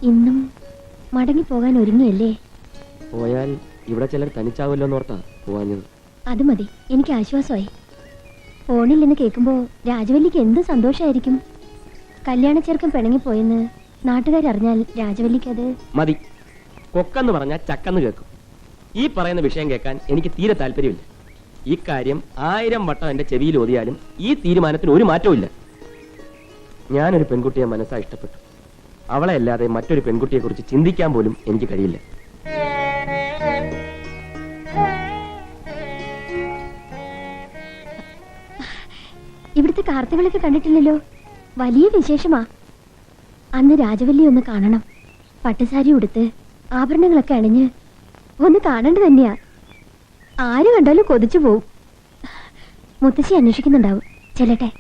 ഇന്നും മടങ്ങി പോകാൻ ഒരുങ്ങിയല്ലേ? പോയാൽ ഇവിടെ ചിലർ തനിച്ചാവല്ലോ എന്നോർത്താ പോവാഞ്ഞത്. അത് മതി, എനിക്ക് ആശ്വാസമായി. ഫോണില്ലെന്ന് കേൾക്കുമ്പോ രാജവല്ലിക്ക് എന്ത് സന്തോഷമായിരിക്കും. കല്യാണ ചെറുക്കൻ പിണങ്ങിപ്പോയെന്ന് നാട്ടുകാരറിഞ്ഞാൽ രാജവല്ലിക്ക് അത് മതി. കൊക്കെന്ന് പറഞ്ഞാൽ ചക്കെന്ന് കേൾക്കും. ഈ പറയുന്ന വിഷയം കേൾക്കാൻ എനിക്ക് തീരെ താല്പര്യമില്ല. ഈ കാര്യം 1000 വട്ടം എന്റെ ചെവിയിൽ ഓതിയാലും ഈ തീരുമാനത്തിന് ഒരു മാറ്റവും ഇല്ല. ഞാനൊരു പെൺകുട്ടിയെ മനസ്സാ ഇഷ്ടപ്പെട്ടു. അവളെ അല്ലാതെ മറ്റൊരു പെൺകുട്ടിയെ കുറിച്ച് ചിന്തിക്കാൻ പോലും എനിക്ക് കഴിയില്ല. ഇവിടുത്തെ കാർത്തകളൊക്കെ കണ്ടിട്ടില്ലല്ലോ, വലിയ വിശേഷമാ. അന്ന് രാജവല്ലി ഒന്ന് കാണണം. പട്ടുസാരി ഉടുത്ത് ആഭരണങ്ങളൊക്കെ അണിഞ്ഞ് ഒന്ന് കാണേണ്ട തന്നെയാ. ആര് കണ്ടാലും കൊതിച്ചു പോവും. മുത്തശ്ശി അന്വേഷിക്കുന്നുണ്ടാവും. ചെല്ലട്ടെ.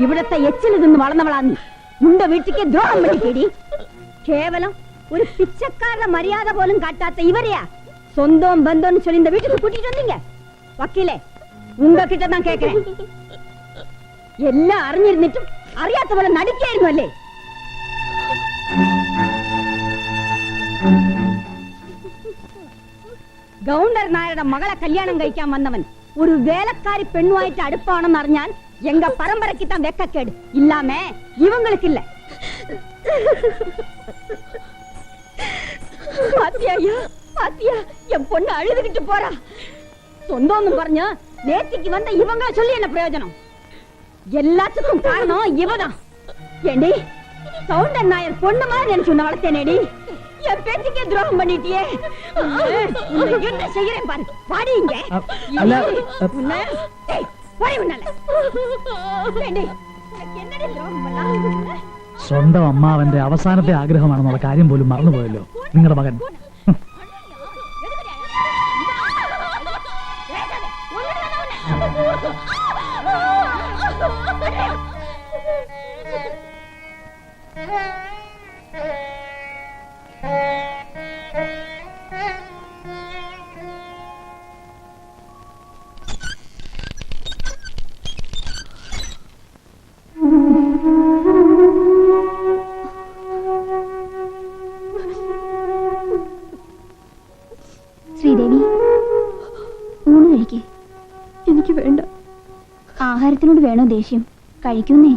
ഇവിടത്തെ എച്ചിൽ നിന്ന് വളർന്നവളാ നീ. നിന്റെ വീട്ടിക്ക് ദ്രോഹം പറ്റിക്കേടി. കേവലം ഒരു പിച്ചക്കാരുടെ മര്യാദ പോലും കാട്ടാത്ത ഇവരെയാ സ്വന്തം ബന്ധം ചൊല്ലി இந்த வீட்டுக்கு கூட்டிட்டு வந்தீங்க. വക്കീലേ, ഉங்ககிட்ட தான் കേൾക്കണേ. എല്ലാം അറിഞ്ഞിരുന്നിട്ടും അറിയാത്ത പോലെ നടിക്കായിരുന്നു അല്ലേ? ഗൗണ്ടർ നായരുടെ മകളെ കല്യാണം കഴിക്കാൻ വന്നവൻ ഒരു വേലക്കാരി പെണ്ണുമായിട്ട് അടുപ്പാണെന്ന് അറിഞ്ഞാൽ எங்க பரம்பரைக்கு தான் வெக்கக்கேடு. இல்லாம இவங்களுக்கு இல்ல. பாத்தியா பாத்தியா, என் பொண்ணு அழுதுகிட்டு போறா. சொந்தம்னு പറഞ്ഞ நேத்திக்கு வந்த இவங்க சொல்லி என்ன பிரயோஜனம்? எல்லாத்துக்கும் காரணம் இவதான். ஏண்டி, சவுண்டர் நாயர் பொண்ணு மாதிரி நினைச்சு உன்னை வளர்த்தேனேடி. என் பேச்சுக்கே துரோகம் பண்ணிட்டியே. என்ன செய்யறேன் பாரு. பாடி இங்க. സ്വന്തം അമ്മാവന്റെ അവസാനത്തെ ആഗ്രഹമാണെന്നുള്ള കാര്യം പോലും മറന്നുപോയല്ലോ നിങ്ങളുടെ മകൻ. ശ്രീദേവി, ഊണ് കഴിക്കേ. എനിക്ക് വേണ്ട. ആഹാരത്തിനോട് വേണോ ദേഷ്യം? കഴിക്കുന്നേ.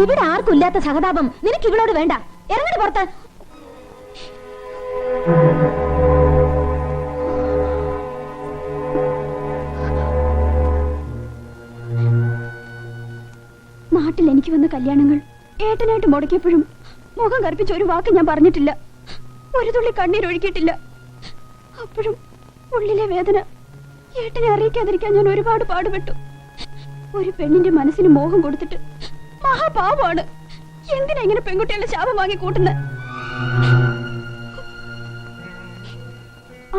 ഇവിടെ ആർക്കും ഇല്ലാത്ത സഹതാപം നിനക്ക് ഇവളോട് വേണ്ട. ഇറങ്ങടി പുറത്ത്. നാട്ടിൽ എനിക്ക് വന്ന കല്യാണങ്ങൾ ഏട്ടനായിട്ട് മുടക്കിയപ്പോഴും മുഖം കറുപ്പിച്ച ഒരു വാക്ക് ഞാൻ പറഞ്ഞിട്ടില്ല. ഒരു തുള്ളി കണ്ണീരൊഴുക്കിയിട്ടില്ല. അപ്പോഴും ഉള്ളിലെ വേദന ഏട്ടനെ അറിയിക്കാതിരിക്കാൻ ഞാൻ ഒരുപാട് പാടുപെട്ടു. ഒരു പെണ്ണിന്റെ മനസ്സിന് മോഹം കൊടുത്തിട്ട് മഹാപാവമാണ്. എന്തിനാ ഇങ്ങനെ പെൺകുട്ടികളുടെ ശാപം വാങ്ങി കൂട്ടുന്നത്?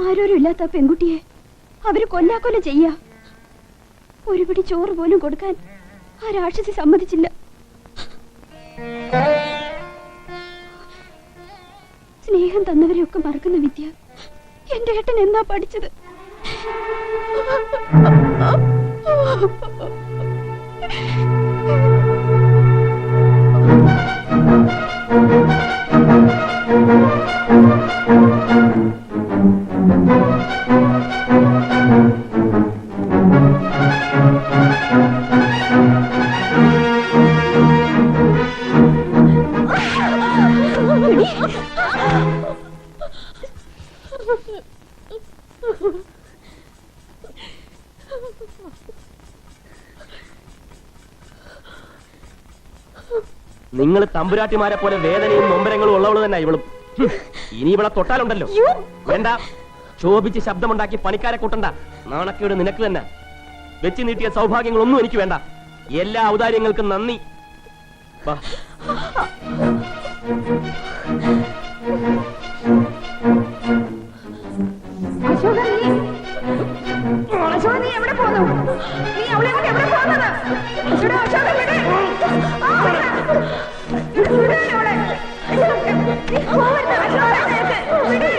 ആരോരും ഇല്ലാത്ത പെൺകുട്ടിയെ അവര് കൊല്ലാക്കൊല്ല ചെയ്യാ. ഒരു പിടി ചോറ് പോലും കൊടുക്കാൻ ആ രാക്ഷസി സമ്മതിച്ചില്ല. സ്നേഹം തന്നവരെയൊക്കെ മറക്കുന്ന വിദ്യ എന്റെ ഏട്ടൻ എന്നാ പഠിച്ചത്? നിങ്ങൾ തമ്പുരാട്ടിമാരെ പോലെ വേദനയും നൊമ്പരങ്ങളും ഉള്ളവള് തന്നെ ഇവളും. ഇനി ഇവളെ തൊട്ടാലുണ്ടല്ലോ. വേണ്ട, ശോഭിച്ച് ശബ്ദമുണ്ടാക്കി പണിക്കാരെ കൂട്ടണ്ട. നാണക്കേട് നിനക്ക് തന്നെ. വെച്ച് നീട്ടിയ സൗഭാഗ്യങ്ങളൊന്നും എനിക്ക് വേണ്ട. എല്ലാ ഔദാര്യങ്ങൾക്കും നന്ദി. വാ. അശോക, നീ എവിടെ പോകുന്നു? നീ അവളെ കൊണ്ട് എവിടെ പോകുന്നത്? അശോക, വിട്. അവളെ. നീ പോവരുത്, അശോക. വിട്.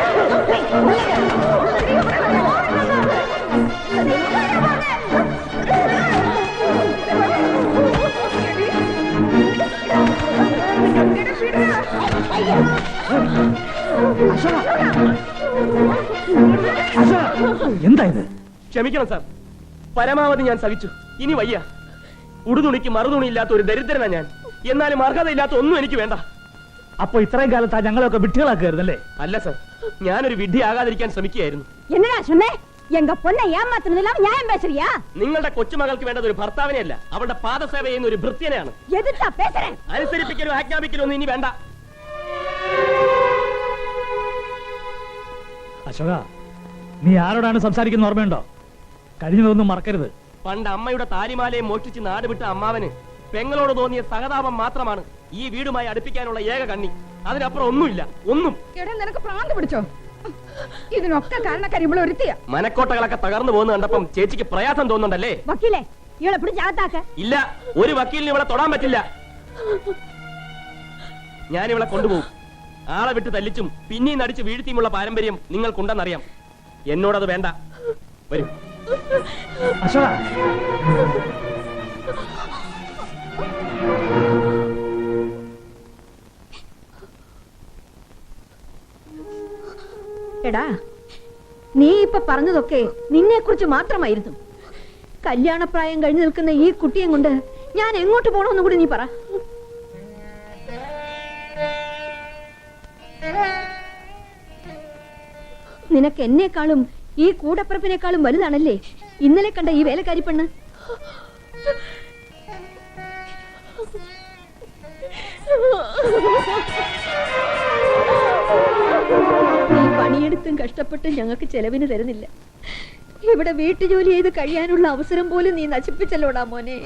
എന്താ ഇത്? ക്ഷമിക്കണം സാർ, പരമാവധി ഞാൻ സഹിച്ചു. ഇനി വയ്യ. ഉടുതുണിക്ക് മറുതുണി ഇല്ലാത്ത ഒരു ദരിദ്രനാ ഞാൻ. എന്നാലും അർഹതയില്ലാത്ത ഒന്നും എനിക്ക് വേണ്ട. അപ്പൊ ഇത്രയും കാലത്താ ഞങ്ങളെയൊക്കെ വിട്ടുകളാക്കുമായിരുന്നല്ലേ? അല്ല സാർ, ഞാനൊരു വിഡ്ഢി ആകാതിരിക്കാൻ ശ്രമിക്കുകയായിരുന്നു. என்னடா சொன்னே? எங்க பொண்ணை ஏமாத்துனதெல்லாம் நியாயம் பேசுறியா? നിങ്ങളുടെ കൊച്ചുമകൾക്ക് വേണ്ടത് ഒരു ഭർത്താവിനെയല്ല, അവളുടെ പാദസേവ ചെയ്യുന്ന ഒരു ഭൃത്യനെയാണ്. எதுடா பேசுறேன்? അനുസരിപ്പിക്കലും ആജ്ഞാപിക്കലും ഒന്നും ഇനി വേണ്ട. അശോക, നീ ആരോടാണ് സംസാരിക്കുന്ന ഓർമ്മയുണ്ടോ? കഴിഞ്ഞതൊന്നും മറക്കരുത്. പണ്ട് അമ്മയുടെ താലിമാലയെ മോഷ്ടിച്ച് നാട് വിട്ട അമ്മാവന് പെങ്ങളോട് തോന്നിയ സഹതാപം മാത്രമാണ് ഈ വീടുമായി അടുപ്പിക്കാനുള്ള ഏക കണ്ണി. അതിനപ്പുറം ഒന്നുമില്ല, ഒന്നും. എടാ, നിനക്ക് പ്രാന്ത് പിടിച്ചോ? ഇതിനൊക്കെ കാരണക്കാരി ഇവിടെ ഒരുത്തിയ. മനക്കോട്ടകളൊക്കെ തകർന്നു പോകുന്ന കണ്ടപ്പം ചേച്ചിക്ക് പ്രയാസം തോന്നുന്നുണ്ടല്ലേ? വക്കീലേ, ഇവളെ പിടിച്ചാത്താക്ക. ഇല്ല, ഒരു വക്കീലിന് ഇവളെ തൊടാൻ പറ്റില്ല. ഞാൻ ഇവളെ കൊണ്ടുപോകും. ആളെ വിട്ട് തല്ലിച്ചും പിന്നെയും നടിച്ച് വീഴ്ത്തിയുമുള്ള പാരമ്പര്യം നിങ്ങൾക്കുണ്ടെന്നറിയാം. എന്നോടത് വേണ്ട. വരൂ. അശോക, എടാ, നീ ഇപ്പൊ പറഞ്ഞതൊക്കെ നിന്നെ കുറിച്ച് മാത്രമായിരുന്നു. കല്യാണപ്രായം കഴിഞ്ഞു നിൽക്കുന്ന ഈ കുട്ടിയെ കൊണ്ട് ഞാൻ എങ്ങോട്ട് പോണമെന്ന് കൂടി നീ പറ. നിനക്ക് എന്നെക്കാളും ഈ കൂടപ്പിറപ്പിനേക്കാളും വലുതാണല്ലേ ഇന്നലെ കണ്ട ഈ വേലക്കാരി പെണ്ണ്. നീ പണിയെടുത്തും കഷ്ടപ്പെട്ടും ഞങ്ങൾക്ക് ചെലവിന് തരുന്നില്ല. ഇവിടെ വീട്ടുജോലി ചെയ്ത് കഴിയാനുള്ള അവസരം പോലും നീ നശിപ്പിച്ചല്ലോടാ മോനെ.